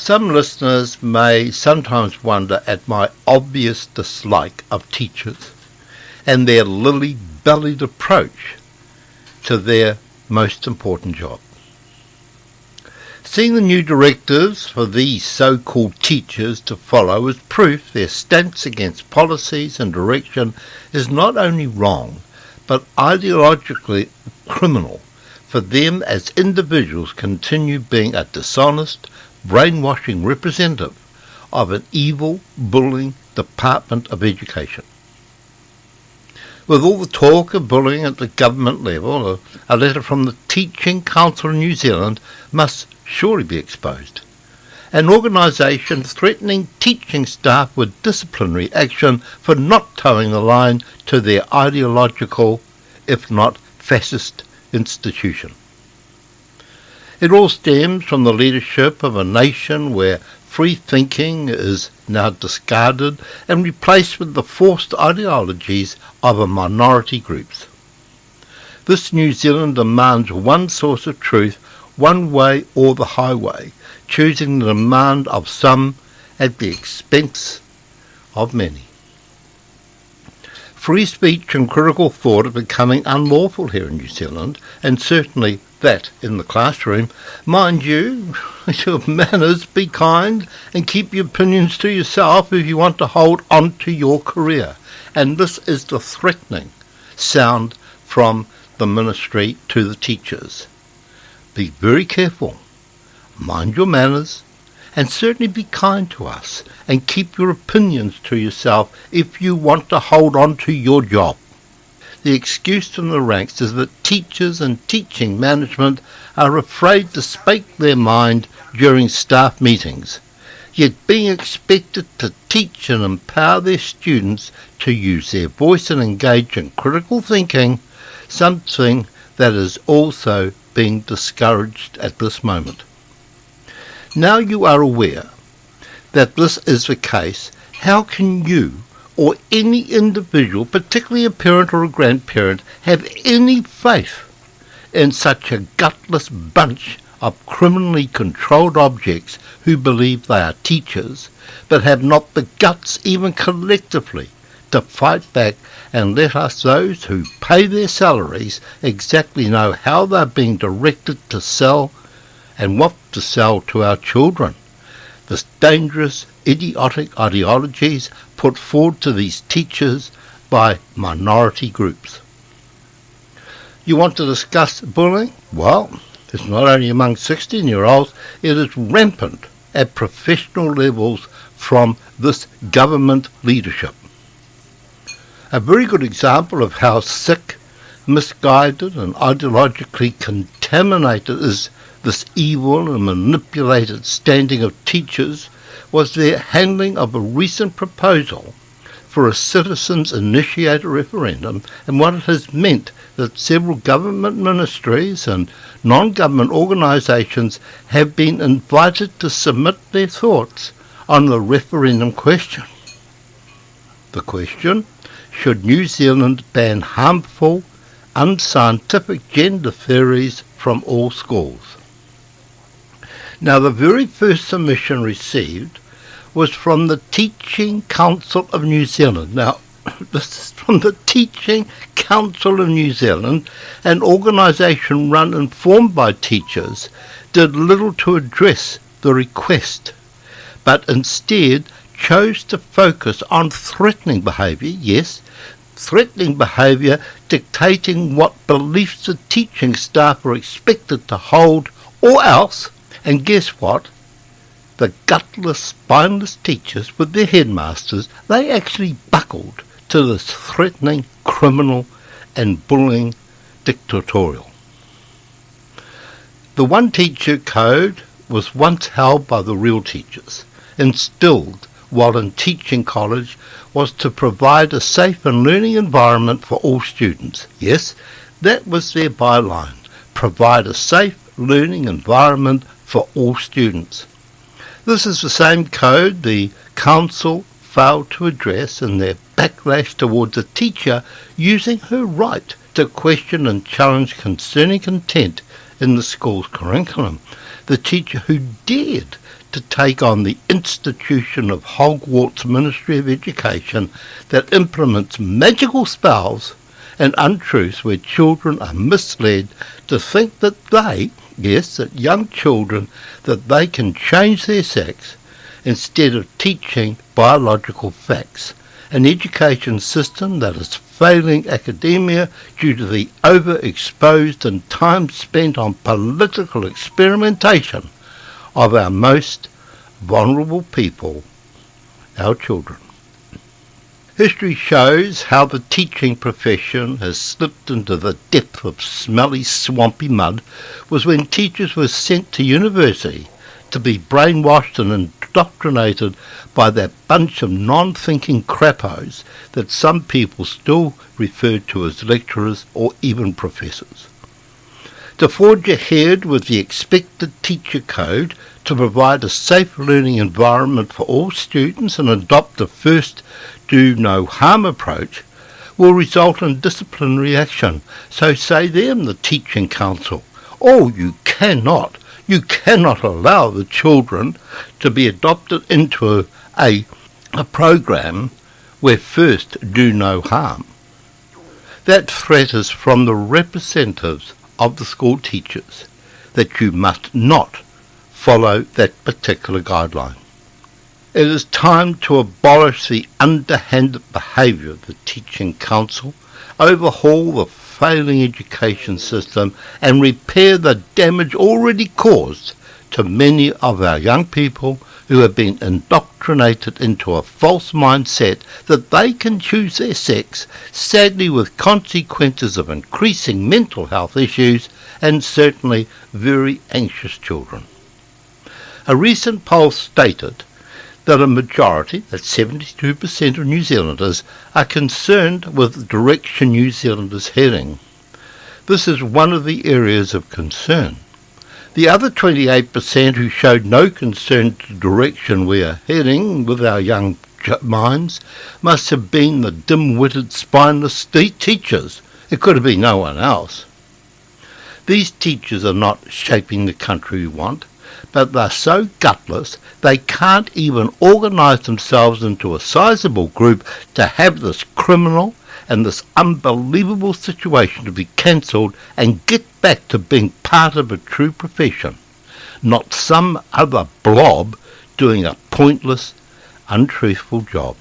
Some listeners may sometimes wonder at my obvious dislike of teachers and their lily-bellied approach to their most important job. Seeing the new directives for these so-called teachers to follow is proof their stance against policies and direction is not only wrong, but ideologically criminal for them as individuals continue being a dishonest, brainwashing representative of an evil, bullying Department of Education. With all the talk of bullying at the government level, a letter from the Teaching Council of New Zealand must surely be exposed. An organisation threatening teaching staff with disciplinary action for not towing the line to their ideological, if not fascist, institution. It all stems from the leadership of a nation where free thinking is now discarded and replaced with the forced ideologies of a minority groups. This New Zealand demands one source of truth, one way or the highway, choosing the demand of some at the expense of many. Free speech and critical thought are becoming unlawful here in New Zealand, and certainly that in the classroom. Mind you, your manners, be kind and keep your opinions to yourself if you want to hold on to your career. And this is the threatening sound from the ministry to the teachers. Be very careful, mind your manners, and certainly be kind to us, and keep your opinions to yourself if you want to hold on to your job. The excuse from the ranks is that teachers and teaching management are afraid to speak their mind during staff meetings, yet being expected to teach and empower their students to use their voice and engage in critical thinking, something that is also being discouraged at this moment. Now you are aware that this is the case, how can you or any individual, particularly a parent or a grandparent, have any faith in such a gutless bunch of criminally controlled objects who believe they are teachers, but have not the guts even collectively to fight back and let us, those who pay their salaries, exactly know how they're being directed to sell and what to sell to our children? This dangerous, idiotic ideologies put forward to these teachers by minority groups. You want to discuss bullying? Well, it's not only among 16-year-olds, it is rampant at professional levels from this government leadership. A very good example of how sick, misguided and ideologically contaminated is this evil and manipulated standing of teachers was their handling of a recent proposal for a citizens-initiated referendum, and what it has meant that several government ministries and non-government organisations have been invited to submit their thoughts on the referendum question. The question: should New Zealand ban harmful, unscientific gender theories from all schools? Now, the very first submission received was from the Teaching Council of New Zealand. Now, this is from the Teaching Council of New Zealand, an organisation run and formed by teachers, did little to address the request, but instead chose to focus on threatening behaviour, yes, threatening behaviour dictating what beliefs the teaching staff are expected to hold or else, and guess what? The gutless, spineless teachers with their headmasters, they actually buckled to this threatening, criminal and bullying dictatorial. The one teacher code was once held by the real teachers, instilled while in teaching college, was to provide a safe and learning environment for all students. Yes, that was their byline, provide a safe learning environment for all students. This is the same code the council failed to address in their backlash towards a teacher using her right to question and challenge concerning content in the school's curriculum. The teacher who dared to take on the institution of Hogwarts Ministry of Education that implements magical spells and untruths where children are misled to think that that young children, that they can change their sex instead of teaching biological facts. An education system that is failing academia due to the overexposed and time spent on political experimentation of our most vulnerable people, our children. History shows how the teaching profession has slipped into the depth of smelly, swampy mud was when teachers were sent to university to be brainwashed and indoctrinated by that bunch of non-thinking crappos that some people still refer to as lecturers or even professors. To forge ahead with the expected teacher code to provide a safe learning environment for all students and adopt a first do no harm approach will result in disciplinary action. So say them, the teaching council. Oh, you cannot allow the children to be adopted into a program where first do no harm. That threat is from the representatives of the school teachers, that you must not follow that particular guideline. It is time to abolish the underhanded behaviour of the teaching council, overhaul the failing education system and repair the damage already caused to many of our young people who have been indoctrinated into a false mindset that they can choose their sex, sadly with consequences of increasing mental health issues and certainly very anxious children. A recent poll stated that a majority, that's 72% of New Zealanders, are concerned with the direction New Zealand is heading. This is one of the areas of concern. The other 28% who showed no concern to the direction we are heading with our young minds must have been the dim-witted, spineless teachers. It could have been no one else. These teachers are not shaping the country we want, but they're so gutless they can't even organise themselves into a sizable group to have this criminal and this unbelievable situation to be cancelled and get back to being part of a true profession, not some other blob doing a pointless, untruthful job.